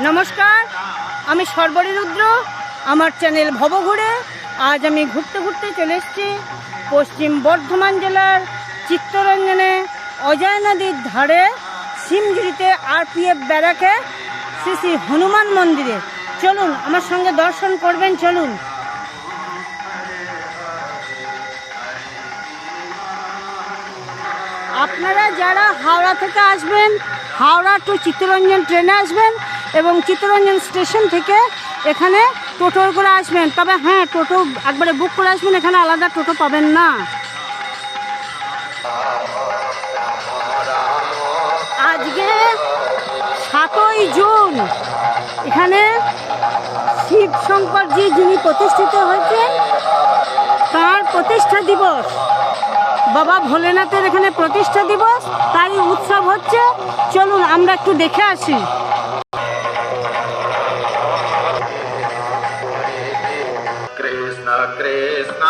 নমস্কার, আমি সর্বরী রুদ্র, আমার চ্যানেল ভবঘুরে। আজ আমি ঘুরতে ঘুরতে চলে এসেছি পশ্চিম বর্ধমান জেলার চিত্তরঞ্জনে অজয় নদীর ধারে সিমঝুরিতে আরপিএফ ব্যারাকে শ্রী শ্রী হনুমান মন্দিরে। চলুন আমার সঙ্গে দর্শন করবেন, চলুন। আপনারা যারা হাওড়া থেকে আসবেন, হাওড়া টু চিত্তরঞ্জন ট্রেনে আসবেন এবং চিত্তরঞ্জন স্টেশন থেকে এখানে টোটো করে আসবেন। তবে হ্যাঁ, টোটো একবারে বুক করে আসবেন, এখানে আলাদা টোটো পাবেন না। আজকে 7ই জুন, এখানে শিব শঙ্করজি যিনি প্রতিষ্ঠিত হয়েছেন তার প্রতিষ্ঠা দিবস। বাবা ভোলেনাথের এখানে প্রতিষ্ঠা দিবস, তাই উৎসব হচ্ছে। চলুন আমরা একটু দেখে আসি। কৃষ্ণ কৃষ্ণ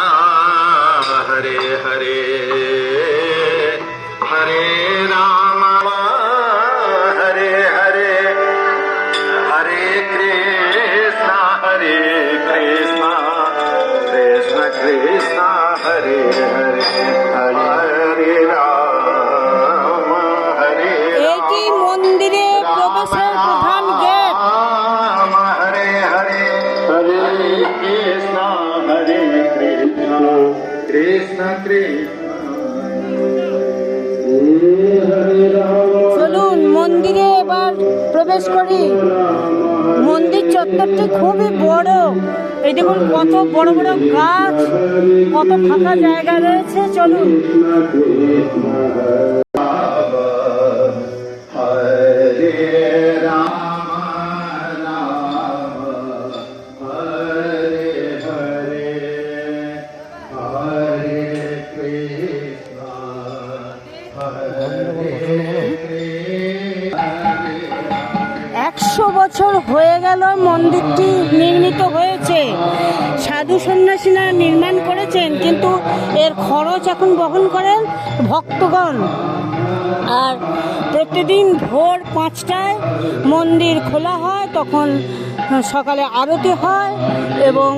হরে হরে হরে রাম হরে হরে হরে কৃষ্ণ কৃষ্ণ কৃষ্ণ হরে হরে হরে রাম হরে। এটি মন্দিরে প্রবেশের প্রধান গেট। হরে হরে হরে কৃষ্ণ হরে কৃষ্ণ কৃষ্ণ চলুন মন্দিরে এবার প্রবেশ করি। মন্দির চত্বরটি খুবই বড়। এই দেখুন কত বড় বড় গাছ, কত ফাঁকা জায়গা রয়েছে। চলুন। হরে রাম বছর হয়ে গেল মন্দিরটি নির্মিত হয়েছে। সাধু সন্ন্যাসীরা নির্মাণ করেছেন, কিন্তু এর খরচ এখন বহন করেন ভক্তগণ। আর প্রতিদিন ভোর 5টায় মন্দির খোলা হয়, তখন সকালে আরতি হয় এবং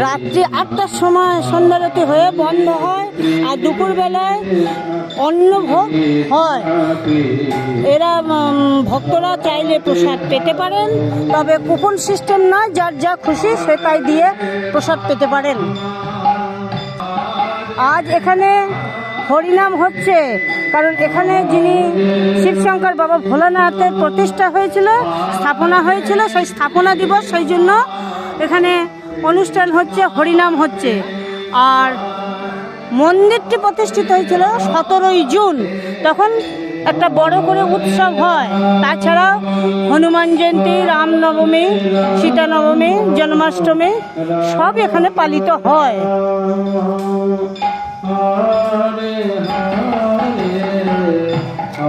রাত্রি 8টার সময় সন্ধ্যারতি হয়ে বন্ধ হয়। আর দুপুরবেলায় অন্নভোগ হয়। এরা ভক্তরা চাইলে প্রসাদ পেতে পারেন, তবে কুপন সিস্টেম নয়, যার যা খুশি সে তাই দিয়ে প্রসাদ পেতে পারেন। আজ এখানে হরিনাম হচ্ছে, কারণ এখানে যিনি শিবশঙ্কর বাবা ভোলানাথের প্রতিষ্ঠা হয়েছিল, স্থাপনা হয়েছিল, সেই স্থাপনা দিবস, সেই জন্য এখানে অনুষ্ঠান হচ্ছে, হরিনাম হচ্ছে। আর মন্দিরটি প্রতিষ্ঠিত হয়েছিল 17ই জুন, তখন একটা বড় করে উৎসব হয়। তাছাড়াও হনুমান জয়ন্তী, রামনবমী, সীতানবমী, জন্মাষ্টমী সব এখানে পালিত হয়। হরে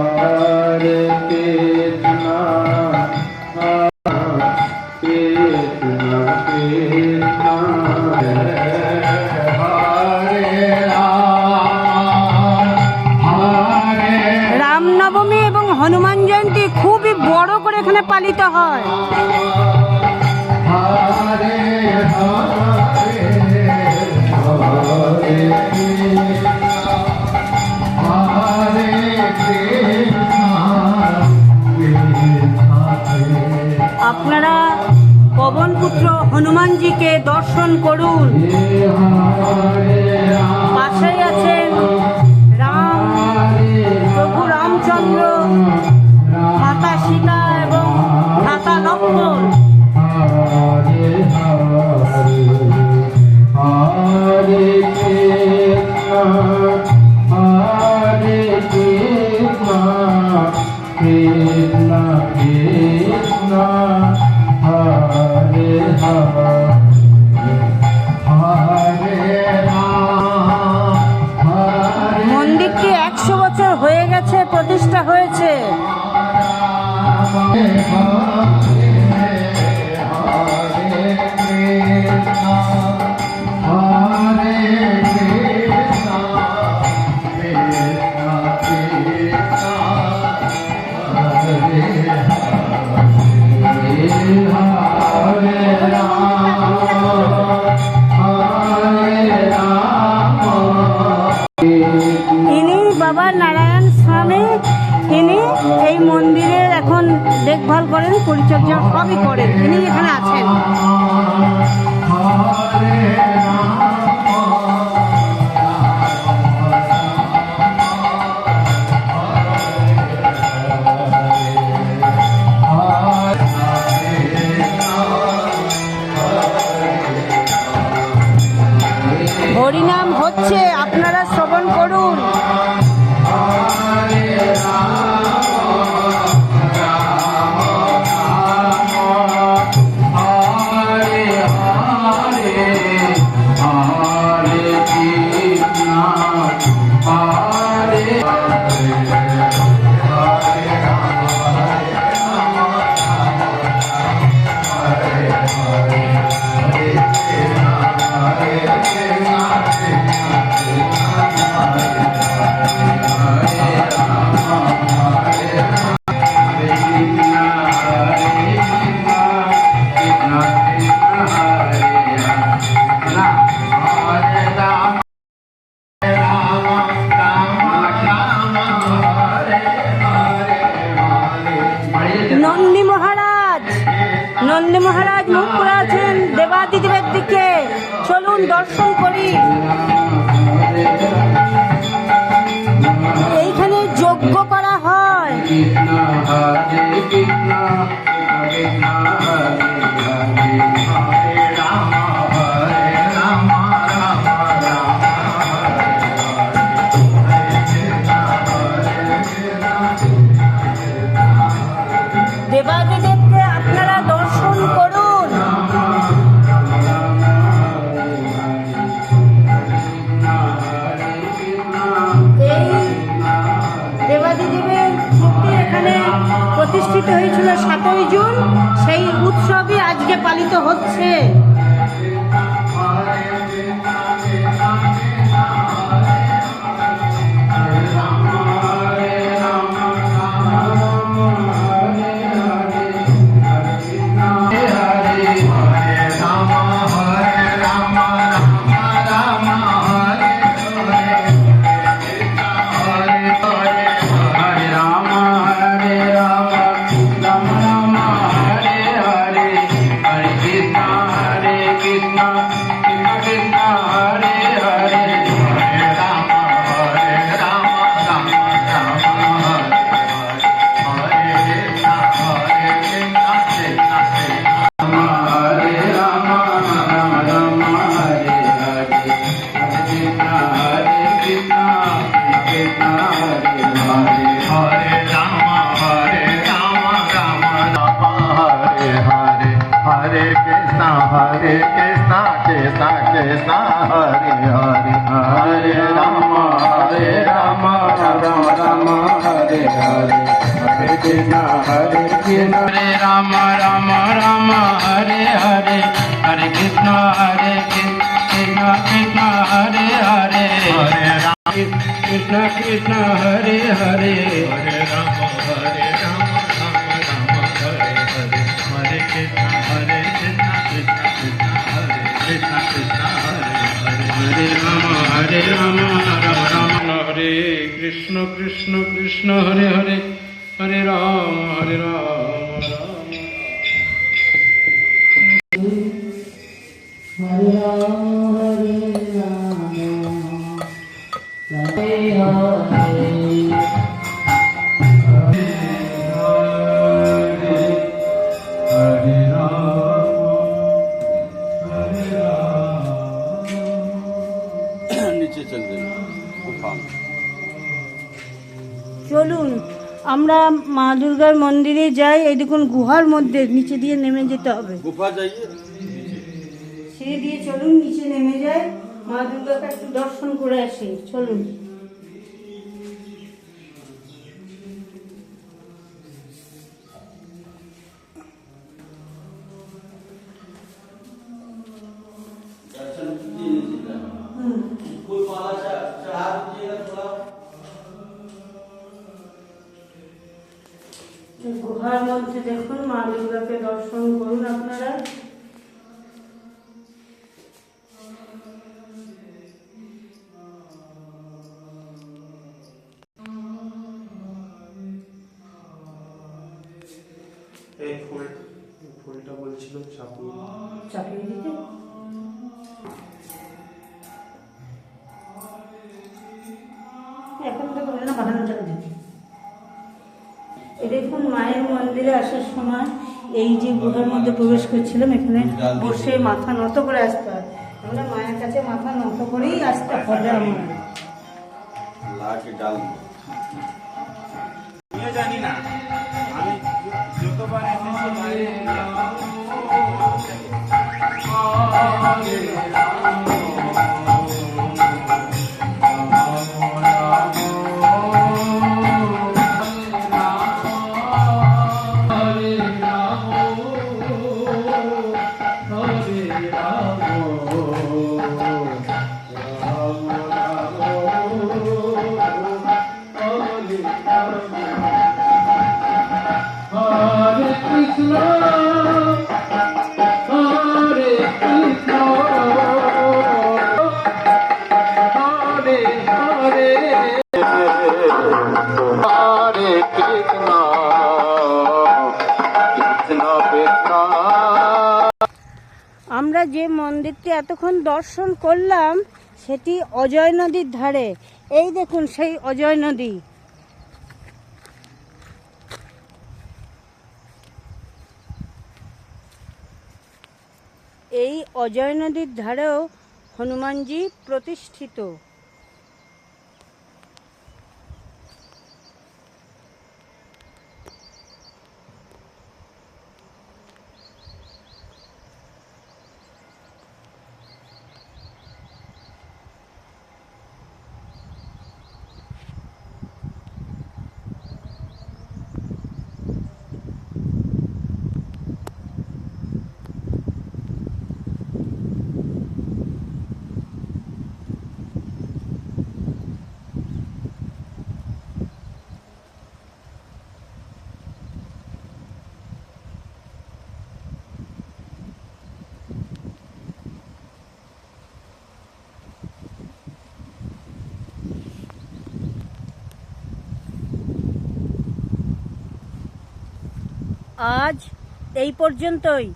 হরে কৃষ্ণ কৃষ্ণ কৃষ্ণ রামনবমী এবং হনুমান জয়ন্তী খুবই বড় করে এখানে পালিত হয়। হরে আপনারা পবনপুত্র হনুমানজিকে দর্শন করুন। পাশেই আছেন রাম, প্রভু রামচন্দ্র, মাতা সীতা এবং ভ্রাতা লক্ষ্মণ। মন্দিরটি 100 বছর হয়ে গেছে প্রতিষ্ঠা হয়েছে। করেন, পরিচর্যা সবই করেন, তিনি এখানে আছেন। হরিনাম হচ্ছে, আপনারা শ্রবণ করুন। নন্দী মহারাজ মুখ করে আছেন দেবাদিদেবের দিকে, চলুন দর্শন করি। এইখানে যজ্ঞ করা হয়। দেবাদিদেবকে আপনারা দর্শন করুন। এই দেবাদিদেবের মূর্তি এখানে প্রতিষ্ঠিত হয়েছিল 7ই জুন, সেই উৎসবই আজকে পালিত হচ্ছে। Hare Krishna, Krishna Krishna, Hare Hare, Hare Rama, Rama Rama, Hare Hare, Hare Krishna, Hare Krishna, Hare Rama, Rama Rama, Hare Hare, Hare Krishna, Krishna Krishna, Hare Hare, Hare Rama, Krishna Krishna, Hare Hare, Hare Rama, Rama Rama, Hare Hare, Hare Krishna, Krishna Krishna, Hare Krishna, Krishna Hare Hare, Hare Rama, Rama Rama, Hare Krishna, Krishna Krishna, Hare Hare, Hare Rama, Rama Rama. চলুন আমরা মা দুর্গার মন্দিরে যাই। এই দেখুন গুহার মধ্যে নিচে দিয়ে নেমে যেতে হবে। সিঁড়ি দিয়ে চলুন নিচে নেমে যাই, মা দুর্গাকে একটু দর্শন করে আসি। চলুন। গুহার মধ্যে দেখুন মা দুর্গাকে দর্শন করুন আপনারা। ফুলটা বলছিল চাপিয়ে চাপিয়ে দিতে। এখন তো বলে না বাঁধানো চাপা দিতে। দেখুন মায়ের মন্দিরে আসার সময় এই যে গুহার মধ্যে প্রবেশ করছিলাম, এখানে বসে মাথা নত করে আসতে হয়। আমরা মায়ের কাছে মাথা নত করেই আসতে হবে। আমার জানি না, আমি যতবার এসেছি বাইরে আমরা যে মন্দিরটি এতক্ষণ দর্শন করলাম সেটি অজয় নদীর ধারে। এই দেখুন সেই অজয় নদী। এই অজয় নদীর ধারেও হনুমানজি প্রতিষ্ঠিত। আজ এই পর্যন্তই।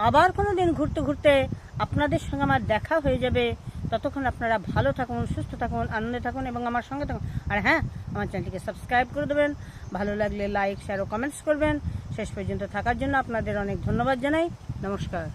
আবার কোনো দিন ঘুরতে ঘুরতে আপনাদের সঙ্গে আমার দেখা হয়ে যাবে। ততক্ষণ আপনারা ভালো থাকুন, সুস্থ থাকুন, আনন্দে থাকুন এবং আমার সঙ্গে থাকুন। আর হ্যাঁ, আমার চ্যানেলটিকে সাবস্ক্রাইব করে দেবেন। ভালো লাগলে লাইক, শেয়ার ও কমেন্টস করবেন। শেষ পর্যন্ত থাকার জন্য আপনাদের অনেক ধন্যবাদ জানাই। নমস্কার।